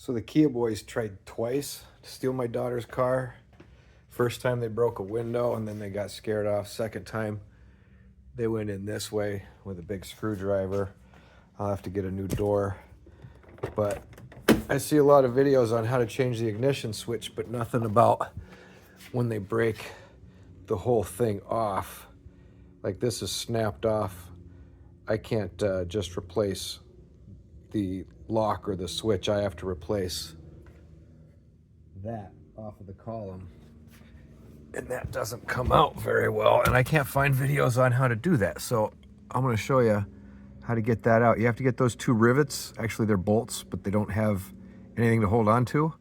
So the Kia boys tried twice to steal my daughter's car. First time they broke a window and then they got scared off. Second time they went in this way with a big screwdriver. I'll have to get a new door. But I see a lot of videos on how to change the ignition switch, but nothing about when they break the whole thing off. Like this is snapped off. I can't just replace the lock or the switch. I have to replace that off of the column, and that doesn't come out very well, and I can't find videos on how to do that. So I'm going to show you how to get that out. You have to get those two rivets. Actually, they're bolts, but they don't have anything to hold on to.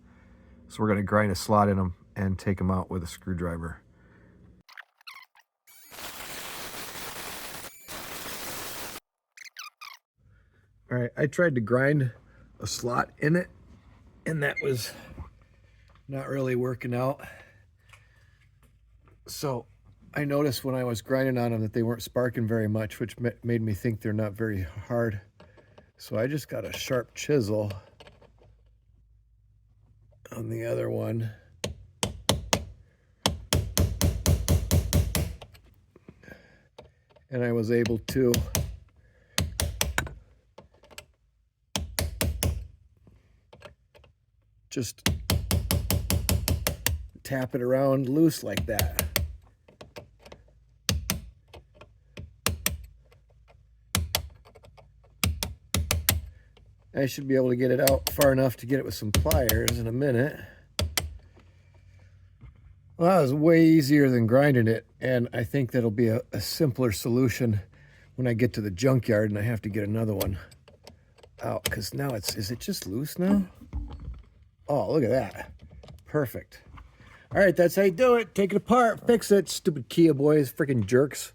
So we're going to grind a slot in them and take them out with a screwdriver. All right, I tried to grind a slot in it, and that was not really working out. So I noticed when I was grinding on them that they weren't sparking very much, which made me think they're not very hard. So I just got a sharp chisel on the other one. And I was able to just tap it around loose like that. I should be able to get it out far enough to get it with some pliers in a minute. Well, that was way easier than grinding it, and I think that'll be a simpler solution when I get to the junkyard and I have to get another one out, because now is it just loose now? Oh, look at that. Perfect. All right, that's how you do it. Take it apart, fix it. Stupid Kia boys, freaking jerks.